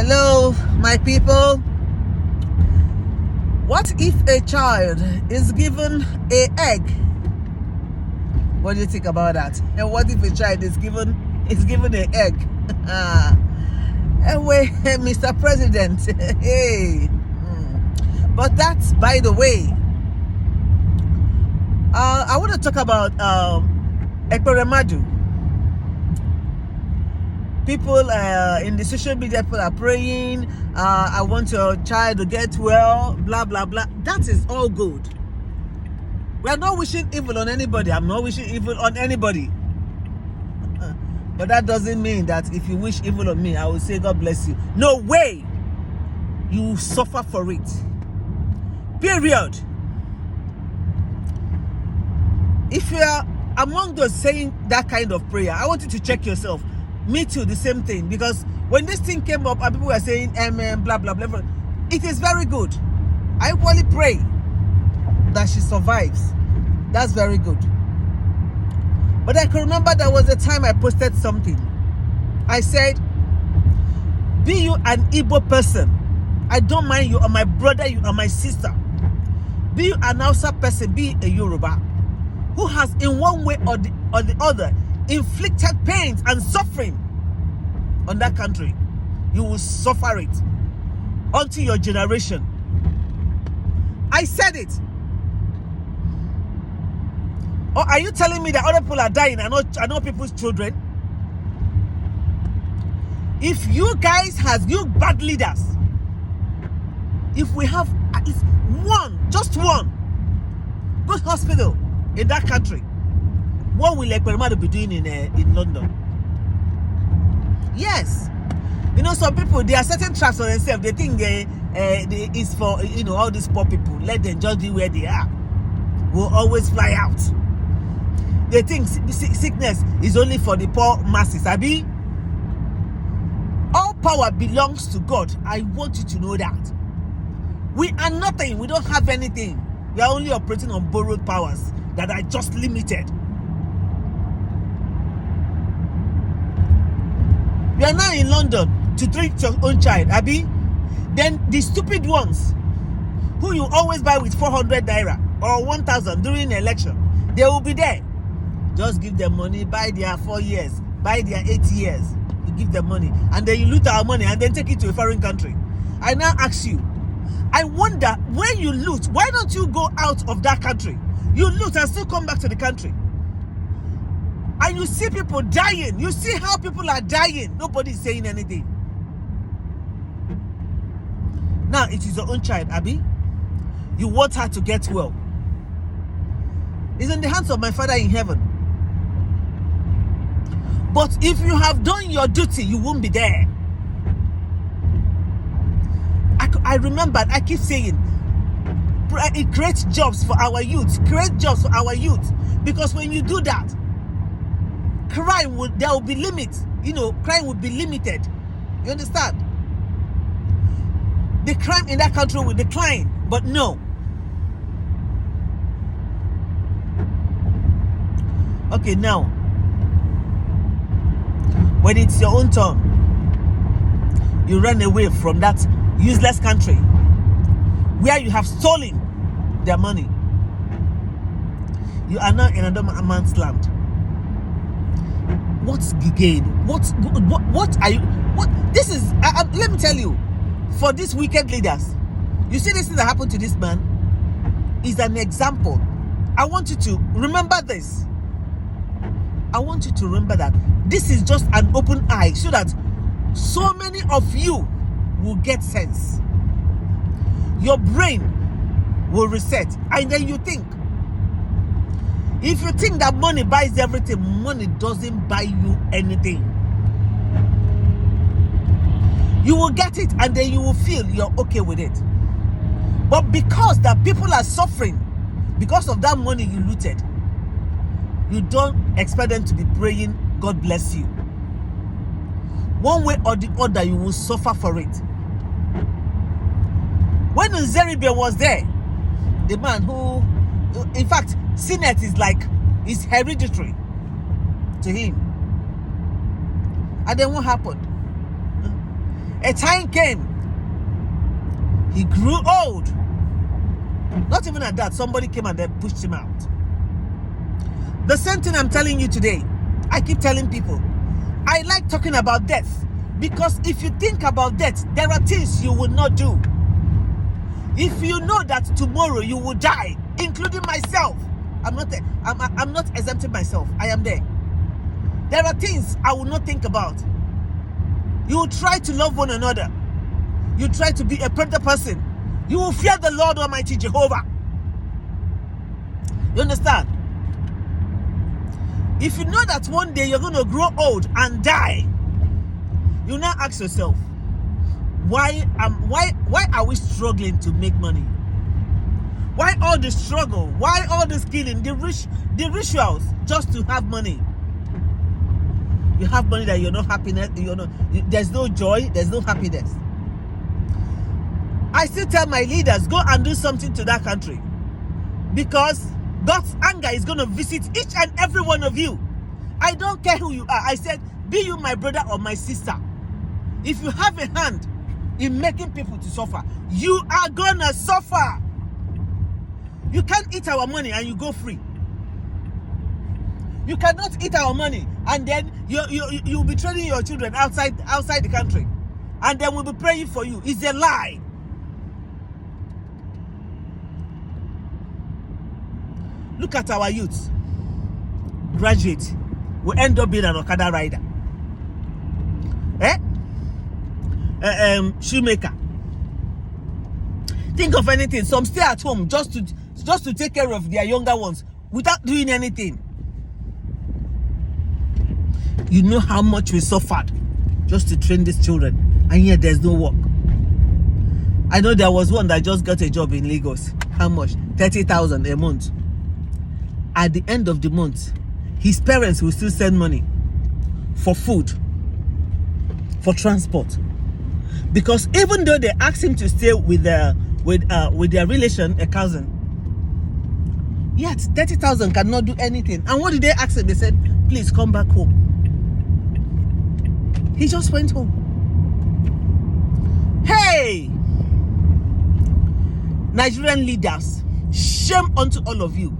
Hello, my people. What if a child is given an egg? What do you think about that? And what if a child is given an egg? Anyway, Mr. President, hey. But that's by the way. I want to talk about Ekperemadu. People in the social media, people are praying, I want your child to get well, blah, blah, blah. That is all good. We are not wishing evil on anybody. I'm not wishing evil on anybody. But that doesn't mean that if you wish evil on me, I will say, God bless you. No way. You will suffer for it. Period. If you are among those saying that kind of prayer, I want you to check yourself. Me too, the same thing. Because when this thing came up and people were saying amen, blah, blah, blah, it is very good. I only pray that she survives. That's very good. But I can remember there was a time I posted something. I said, be you an Igbo person, I don't mind. You are my brother, you are my sister. Be you an Hausa person, be a Yoruba, who has in one way or the other inflicted pains and suffering on that country, you will suffer it until your generation. I said it. Or are you telling me that other people are dying and not people's children? If you guys has you bad leaders, if we have at least just one good hospital in that country, what will Ekperemadu be doing in London? Yes. You know, some people, they are setting traps on themselves. They think it's for, all these poor people. Let them just be where they are. We'll always fly out. They think sickness is only for the poor masses. Abi? All power belongs to God. I want you to know that. We are nothing. We don't have anything. We are only operating on borrowed powers that are just limited. You are now in London to treat your own child, Abi. Then the stupid ones who you always buy with 400 naira or 1,000 during the election, they will be there. Just give them money, buy their 4 years, buy their 8 years. You give them money, and then you loot our money and then take it to a foreign country. I now ask you, I wonder, when you loot, why don't you go out of that country? You loot and still come back to the country. And you see people dying. You see how people are dying. Nobody is saying anything. Now, it is your own child, Abi. You want her to get well. It's in the hands of my Father in heaven. But if you have done your duty, you won't be there. I remember, I keep saying, it creates jobs for our youth. Create jobs for our youth. Because when you do that, there will be limits. Crime will be limited. You understand? The crime in that country will decline. But no. Okay, now, when it's your own turn, you run away from that useless country where you have stolen their money. You are now in another man's land. What's the gain? What are you? This is? Let me tell you, for these wicked leaders, you see this thing that happened to this man is an example. I want you to remember this. I want you to remember that this is just an open eye so that so many of you will get sense. Your brain will reset, and then you think. If you think that money buys everything, money doesn't buy you anything. You will get it and then you will feel you're okay with it. But because that people are suffering because of that money you looted, you don't expect them to be praying, God bless you. One way or the other, you will suffer for it. When Nzeribe was there, the man who, in fact, Senate is hereditary to him. And then what happened? A time came, he grew old. Not even at that, somebody came and then pushed him out. The same thing I'm telling you today. I keep telling people, I like talking about death, because if you think about death, there are things you will not do. If you know that tomorrow you will die, including myself, I'm not exempting myself. I am there. There are things I will not think about. You will try to love one another. You try to be a better person. You will fear the Lord Almighty Jehovah. You understand? If you know that one day you're going to grow old and die, you now ask yourself, why are we struggling to make money? Why all the struggle? Why all the killing? The rituals just to have money. You have money that you're not happiness. There's no joy. There's no happiness. I still tell my leaders, go and do something to that country, because God's anger is going to visit each and every one of you. I don't care who you are. I said, be you my brother or my sister. If you have a hand in making people to suffer, you are gonna suffer. You can't eat our money and you go free. You cannot eat our money and then you'll be training your children outside the country, and then we'll be praying for you. It's a lie. Look at our youth. Graduate will end up being an Okada rider. Shoemaker. Think of anything. Some stay at home just to take care of their younger ones without doing anything. You know how much we suffered just to train these children, and yet there's no work. I know there was one that just got a job in Lagos. How much? 30,000 a month. At the end of the month, his parents will still send money for food, for transport, because even though they asked him to stay with their relation, a cousin, yet 30,000 cannot do anything. And what did they ask him? They said, please come back home. He just went home. Hey, Nigerian leaders, shame unto all of you.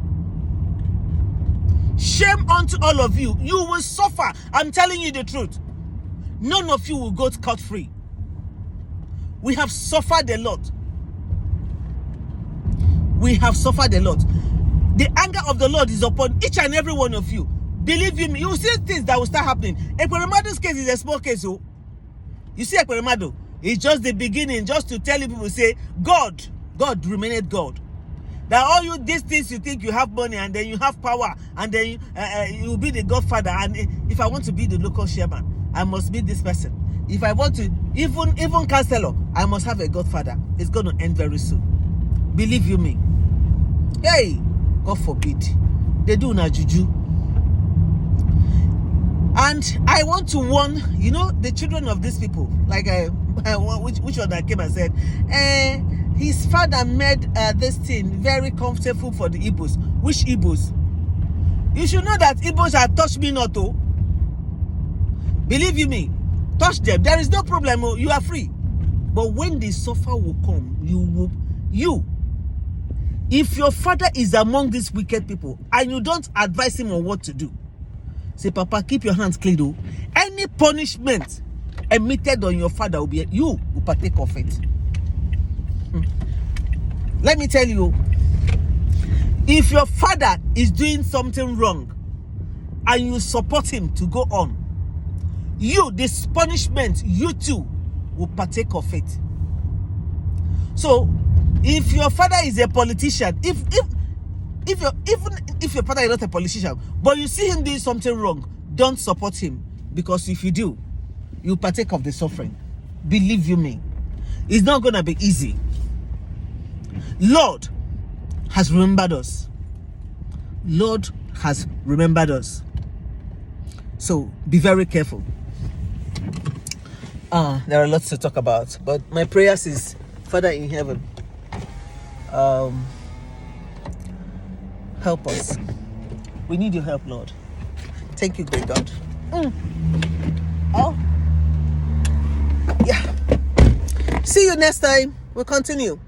Shame unto all of you. You will suffer. I'm telling you the truth. None of you will go scot-free. We have suffered a lot. We have suffered a lot. The anger of the Lord is upon each and every one of you. Believe you me, you will see things that will start happening. Ekweremado's case is a small case. Oh. You see Ekweremado, it's just the beginning, just to tell you people, say, God remained God. That all you these things you think you have money and then you have power and then you will be the godfather. And if I want to be the local chairman, I must be this person. If I want to even councillor, I must have a godfather. It's going to end very soon. Believe you me. Hey, God forbid. They do na juju. And I want to warn, the children of these people. Like which one that came and said, his father made this thing very comfortable for the Igbos. Which Igbos? You should know that Igbos are touch me not to. Believe you me, touch them. There is no problem. You are free. But when the suffer will come, if your father is among these wicked people and you don't advise him on what to do, say, Papa, keep your hands clean. Though. Any punishment emitted on your father will be you will partake of it. Let me tell you, if your father is doing something wrong and you support him to go on, this punishment, you too will partake of it. So if your father is a politician, even if your father is not a politician, but you see him doing something wrong, don't support him, because if you do, you partake of the suffering. Believe you me, it's not going to be easy. Lord has remembered us. Lord has remembered us. So be very careful. There are lots to talk about, but my prayers is, Father in heaven, help us. We need your help, Lord. Thank you, great God. Oh, yeah. See you next time. We'll continue.